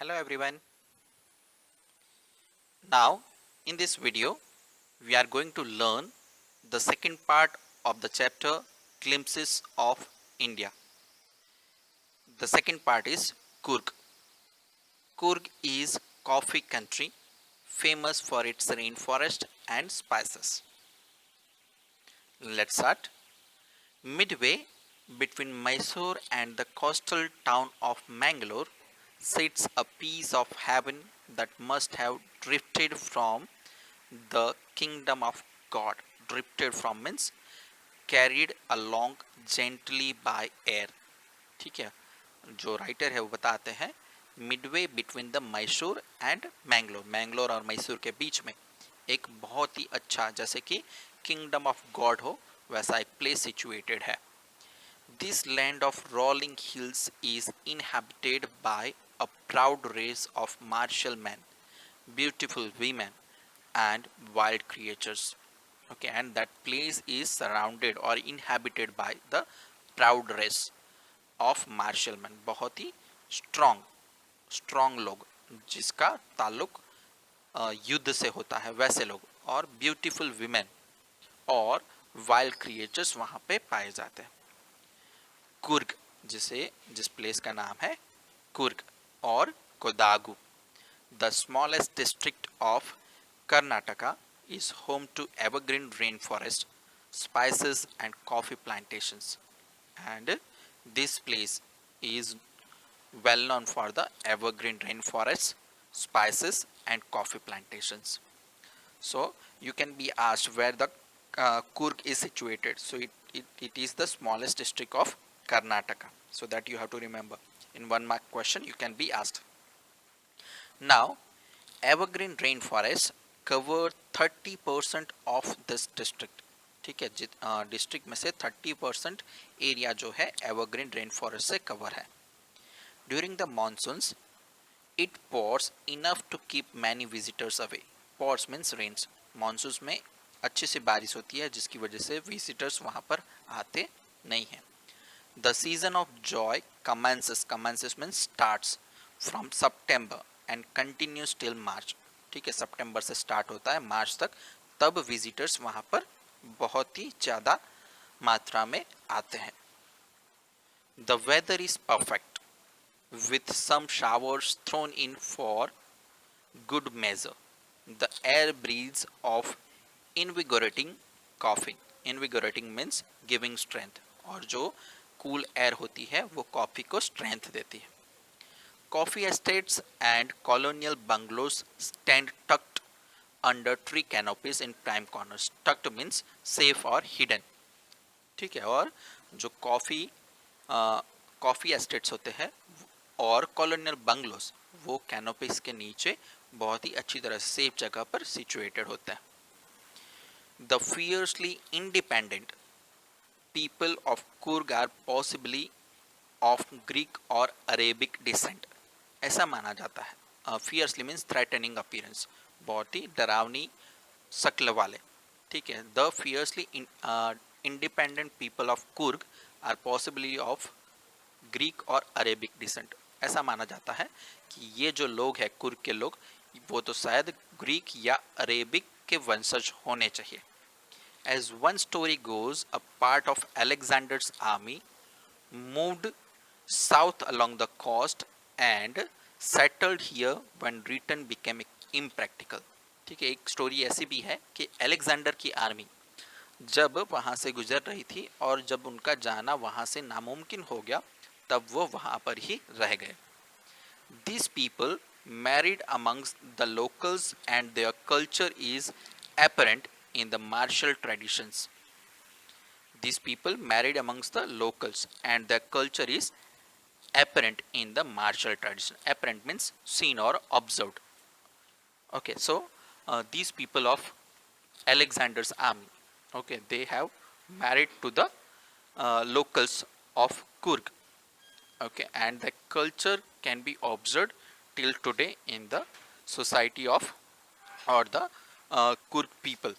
Hello everyone. Now in this video we are going to learn the second part of the chapter Glimpses of India. The second part is Coorg. Coorg is coffee country famous for its rainforest and spices. Let's start. Midway between Mysore and the coastal town of Mangalore sits a piece of heaven that must have drifted from the kingdom of God. Drifted from means carried along gently by air. ठीक है, जो writer है वो बताते हैं Midway between the Mysore and Mangalore, Mangalore और मैसूर के बीच में एक बहुत ही अच्छा, जैसे कि किंगडम ऑफ गॉड हो वैसा एक प्लेस सिचुएटेड है. This land of rolling hills is inhabited by a proud race of martial men, beautiful women, and wild creatures. Okay, and that place is surrounded or inhabited by the proud race of martial men. बहुत ही strong लोग जिसका ताल्लुक युद्ध से होता है वैसे लोग, और ब्यूटीफुल विमेन और वाइल्ड क्रिएचर्स वहाँ पे पाए जाते हैं. कुर्ग, जिस प्लेस का नाम है कुर्ग और Kodagu. The smallest district of Karnataka is home to evergreen rainforest, spices and coffee plantations, and this place is well known for the evergreen rainforests, spices and coffee plantations. So you can be asked where the Coorg is situated. So it is the smallest district of Karnataka. So that you have to remember. In 1 mark question you can be asked. Now evergreen rainforest cover 30% of this district. ठीक है, district में से 30% area जो है evergreen rain forest से cover है. During the monsoons it pours enough to keep many visitors away. Pours means rains. Monsoons में अच्छी सी बारिश होती है जिसकी वजह से विजिटर्स वहाँ पर आते नहीं हैं. The season of Joy commences means starts from September and continues till March. ठीक है, सितंबर से स्टार्ट होता है मार्च तक. तब विजिटर्स वहाँ पर बहुत ही ज़्यादा मात्रा में आते हैं. The weather is perfect with some showers thrown in for good measure. The air breeze of invigorating coffee. Invigorating means giving strength, और जो कूल एयर होती है वो कॉफ़ी को स्ट्रेंथ देती है. Coffee estates and colonial bungalows stand tucked under tree canopies in prime corners. Tucked means safe or hidden. ठीक है, और जो कॉफ़ी एस्टेट्स होते हैं और कॉलोनियल बंगलोस वो कैनोपीज के नीचे बहुत ही अच्छी तरह से सेफ जगह पर सिचुएटेड होता है. The fiercely independent people of Coorg are possibly of Greek और अरेबिक डिसेंट. ऐसा माना जाता है. फियर्सली मीन्स थ्रेटनिंग अपीयरेंस, बहुत ही डरावनी शक्ल वाले. ठीक है, the fiercely independent people of Coorg are possibly of Greek और अरेबिक डिसेंट. ऐसा माना जाता है कि ये जो लोग हैं कुर्ग के लोग, वो तो शायद ग्रीक या अरेबिक के वंशज होने चाहिए. As one story goes, a part of Alexander's army moved south along the coast and settled here when return became impractical. ठीक है, एक स्टोरी ऐसी भी है कि अलेक्जेंडर की आर्मी जब वहाँ से गुजर रही थी और जब उनका जाना वहाँ से नामुमकिन हो गया तब वो वहाँ पर ही रह गए. These people married amongst the locals and their culture is apparent in the martial traditions. These people married amongst the locals and their culture is apparent in the martial tradition. Apparent means seen or observed. Okay, so these people of Alexander's army, okay, they have married to the locals of Coorg. Okay, and the culture can be observed till today in the society of or the Coorg people.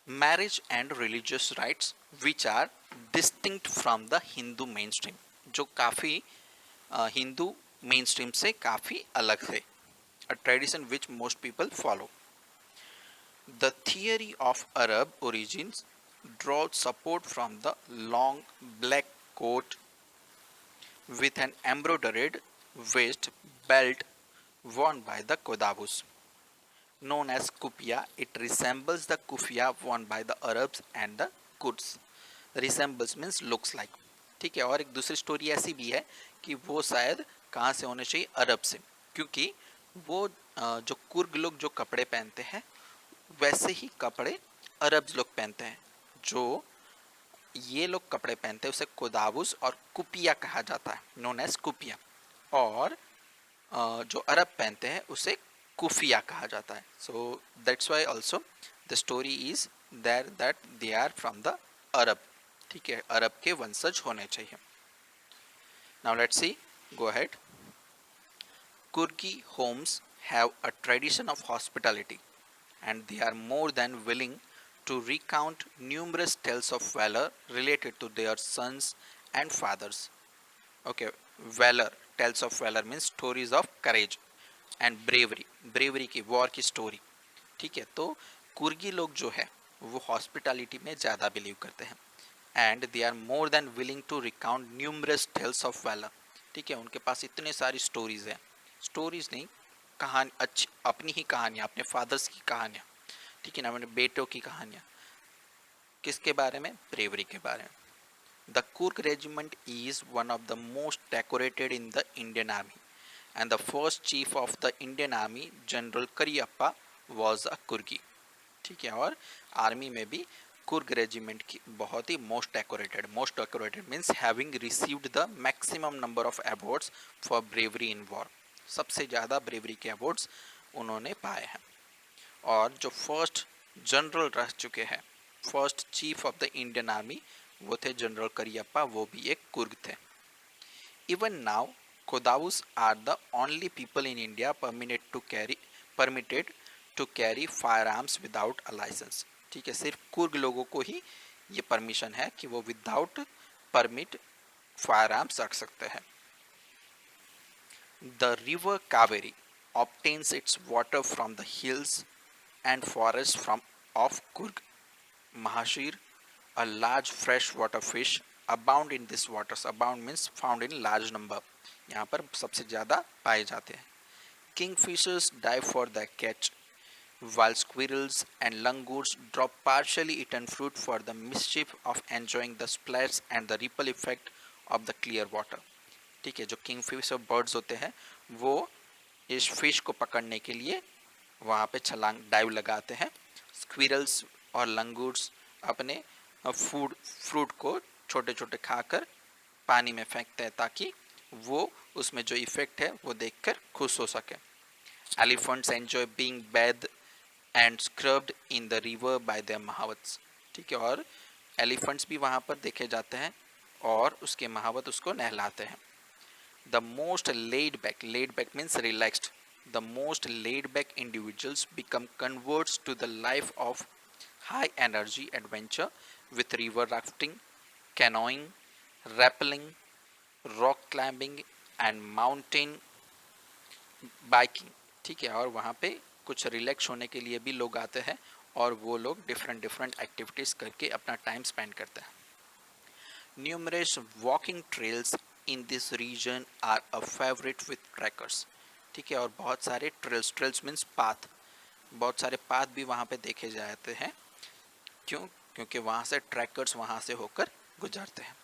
Marriage and religious rites which are distinct from the Hindu main stream, जो काफ़ी Hindu main stream से काफ़ी अलग थे. A tradition which most people follow. The theory of Arab origins draws support from the long black coat with an embroidered waist belt worn by the Kodabus. Known as kufia, it resembles the kufia worn by the Arabs and the Kurds. Resembles means looks like. ठीक है. और एक दूसरी story ऐसी भी है कि वो शायद कहाँ से होने चाहिए, अरब से, क्योंकि वो जो कुर्ग लोग जो कपड़े पहनते हैं वैसे ही कपड़े अरब लोग पहनते हैं. जो ये लोग कपड़े पहनते हैं उसे कोदाबुस और कुपिया कहा जाता है, नोन एज कुपिया. और जो अरब पहनते हैं उसे कुफिया कहा जाता है. So that's why also the story is there that they are from the Arab. ठीक है, अरब के वंशज होने चाहिए. Now let's see, go ahead. Kurgi homes have a tradition of hospitality, and they are more than willing to recount numerous tales of valor related to their sons and fathers. Okay, valor, tales of valor means stories of courage and bravery. Bravery की, war की story. ठीक है, तो कुर्गी लोग जो है वो hospitality में ज़्यादा बिलीव करते हैं. And they are more than willing to recount numerous tales of valour. ठीक है, उनके पास इतने सारी स्टोरीज हैं, स्टोरीज नहीं, कहानी, अच्छी अपनी ही कहानियाँ, अपने फादर्स की कहानियाँ. ठीक है ना, अपने बेटों की कहानियाँ. किसके बारे में? ब्रेवरी के बारे में. The Coorg regiment is one of the most decorated in the Indian army, and the first chief of the Indian army general Cariappa was a Coorgi. ठीक है, और आर्मी में भी कुर्ग रेजिमेंट की बहुत ही most decorated means having received the maximum number of awards for bravery in war. सबसे ज़्यादा ब्रेवरी के अवार्ड्स उन्होंने पाए हैं. और जो फर्स्ट जनरल रह चुके हैं, first chief of the Indian army, वो थे जनरल करियप्पा, वो भी एक कुर्ग थे. Even now Kodavas are the only people in India permitted to carry fire arms without a licence. ठीक है, सिर्फ कुर्ग लोगों को ही ये परमिशन है कि वो विदाउट परमिट फायर आर्म्स रख सकते हैं. The river Kaveri obtains its water from the hills and forests from of Kurg. Mahashir, a large freshwater fish, abound in this waters. Abound means found in large number. यहाँ पर सबसे ज़्यादा पाए जाते हैं. Kingfishers dive for their catch, while squirrels and langurs drop partially eaten fruit for the mischief of enjoying the splash and the ripple effect of the clear water. ठीक है, जो किंगफिशर बर्ड्स होते हैं वो इस फिश को पकड़ने के लिए वहाँ पे छलांग डाइव लगाते हैं. स्क्विरल्स और लंगूर्स अपने फ्रूट को छोटे छोटे खाकर पानी में फेंकते हैं ताकि वो उसमें जो इफेक्ट है वो देखकर खुश हो सके. Elephants enjoy being bathed and scrubbed in the river by their mahouts. ठीक है, और एलिफेंट्स भी वहाँ पर देखे जाते हैं और उसके महावत उसको नहलाते हैं. The most laid back means relaxed. The most laid back individuals become converts to the life of high energy adventure with river rafting, canoeing, rappelling, rock climbing and mountain biking. ठीक है, और वहाँ पे कुछ रिलैक्स होने के लिए भी लोग आते हैं और वो लोग डिफरेंट एक्टिविटीज़ करके अपना टाइम स्पेंड करते हैं. Numerous walking trails in this region are a favorite with trekkers. ठीक है, और बहुत सारे ट्रेल्स मीन्स पाथ, बहुत सारे पाथ भी वहाँ पे देखे जाते हैं. क्योंकि वहाँ से ट्रैकर्स वहाँ से होकर गुजरते हैं.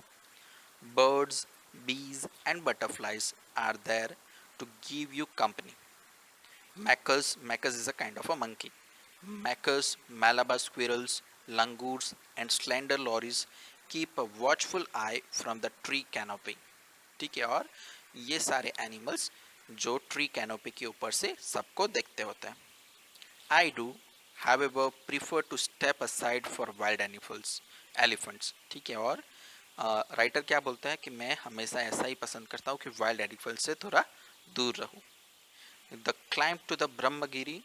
Birds, bees and butterflies are there to give you company. Macas is a kind of a monkey. Macas, Malabar squirrels, langurs and slender lories keep a watchful eye from the tree canopy. ठीक है, और ये सारे animals जो tree canopy के ऊपर से सबको देखते होते हैं. I do, however, prefer to step aside for wild elephants. ठीक है, और राइटर क्या बोलता है कि मैं हमेशा ऐसा ही पसंद करता हूँ कि वाइल्ड एनिमल से थोड़ा दूर रहूँ. The climb to the Brahmagiri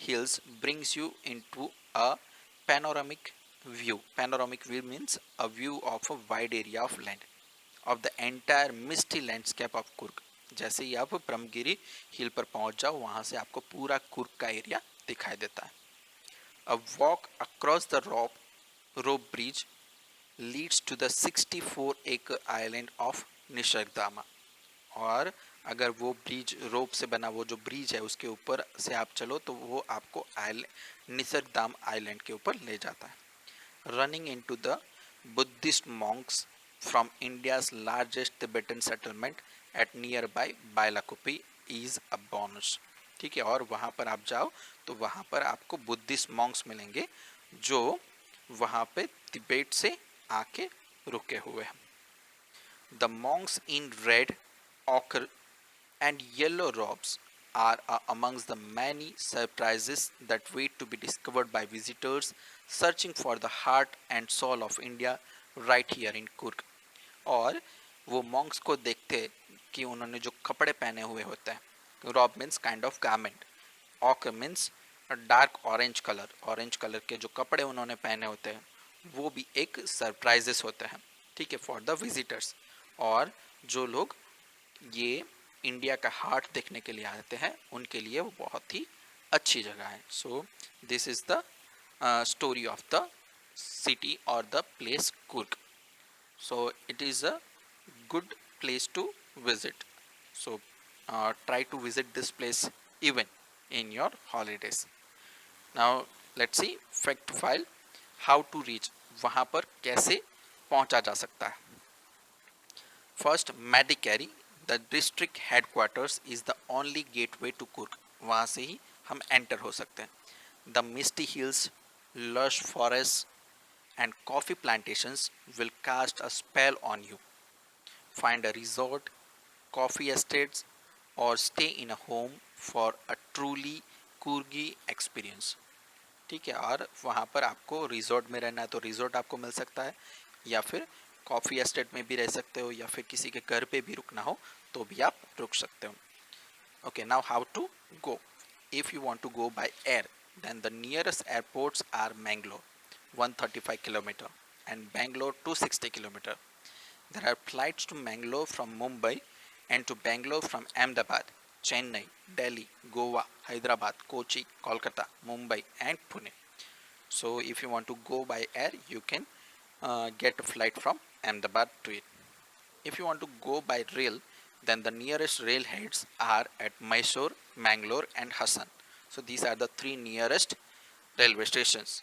hills brings you into a panoramic view. Panoramic view means a view of a wide area of land of the entire misty landscape of Kurg. जैसे ही आप ब्रह्मगिरी हिल पर पहुंच जाओ वहां से आपको पूरा कुर्ग का एरिया दिखाई देता है. A walk across the rope bridge leads to the 64-acre island of निसर्गधाम. और अगर वो ब्रिज रोप से बना वो जो ब्रिज है उसके ऊपर से आप चलो तो वो आपको निसर्गधाम आइलैंड के ऊपर ले जाता है. Running into the Buddhist Monks from India's largest Tibetan settlement at nearby Bailakupi is a bonus. ठीक है. और वहाँ पर आप जाओ तो वहाँ पर आपको बुद्धिस्ट मॉन्क्स मिलेंगे जो वहाँ पे तिब्बत से आके रुके हुए हैं. The monks in red, ochre and yellow robes are amongst the many surprises that wait to be discovered by visitors searching for the heart and soul of India right here in Kurg. और वो Monks को देखते कि उन्होंने जो कपड़े पहने हुए होते हैं, robe means kind of garment, ochre means dark orange colour के जो कपड़े उन्होंने पहने होते हैं वो भी एक सरप्राइजेस होते हैं. ठीक है, फॉर द विजिटर्स. और जो लोग ये इंडिया का हार्ट देखने के लिए आते हैं उनके लिए वो बहुत ही अच्छी जगह है. So this is the story of the city और the place Coorg. So it is a good place to visit. So try to visit this place even in your holidays. Now let's see fact file. How to reach, वहाँ पर कैसे पहुँचा जा सकता है. First, Madikeri, the district headquarters is the only gateway to Kurg. वहाँ से ही हम enter हो सकते हैं. The misty hills, lush forests and coffee plantations will cast a spell on you. Find a resort, coffee estates, or stay in a home for a truly Kurgi experience. ठीक है. और वहाँ पर आपको रिजॉर्ट में रहना है तो रिजॉर्ट आपको मिल सकता है, या फिर कॉफ़ी एस्टेट में भी रह सकते हो, या फिर किसी के घर पे भी रुकना हो तो भी आप रुक सकते हो. Okay, now how to go? If you want to go by air, then the nearest airports are Mangalore, 135 km, and Bangalore, 260 km. There are flights to Mangalore from Mumbai and to Bangalore from Ahmedabad, Chennai, Delhi, Goa, Hyderabad, Kochi, Kolkata, Mumbai and Pune. So if you want to go by air, you can get a flight from Ahmedabad to it. If you want to go by rail, then the nearest rail heads are at Mysore, Mangalore and Hassan. So these are the three nearest railway stations.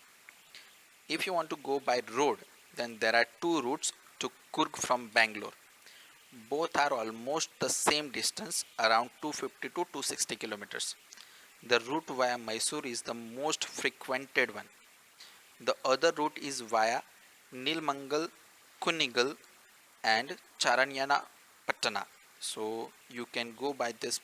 If you want to go by road, then there are two routes to Kurg from Bangalore. Both are almost the same distance, around 250 to 260 kilometers. The route via Mysore is the most frequented one. The other route is via Nilmangal, Kunigal and Charanyana Patana. So you can go by this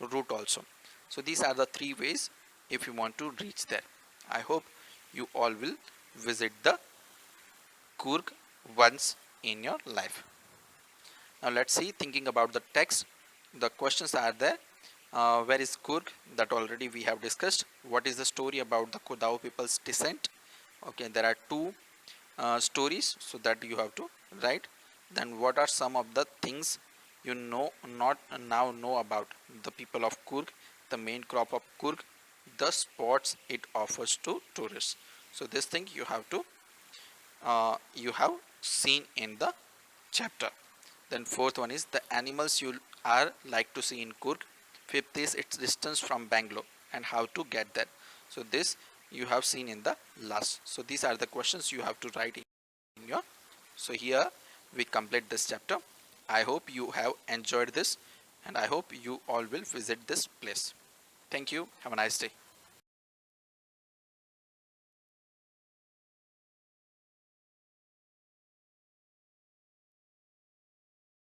route also. So these are the three ways if you want to reach there. I hope you all will visit the Kurg once in your life. Now let's see, thinking about the text, the questions are there. Where is Kurg? That already we have discussed. What is the story about the Kudao people's descent? Okay, there are two stories, so that you have to write. Then what are some of the things you not now know about the people of Kurg, the main crop of Kurg, the spots it offers to tourists. So this thing you have to you have seen in the chapter. Then fourth one is the animals you are like to see in Kurg. Fifth is its distance from Bangalore and how to get there. So this you have seen in the last. So these are the questions you have to write in your. So here we complete this chapter. I hope you have enjoyed this and I hope you all will visit this place. Thank you. Have a nice day.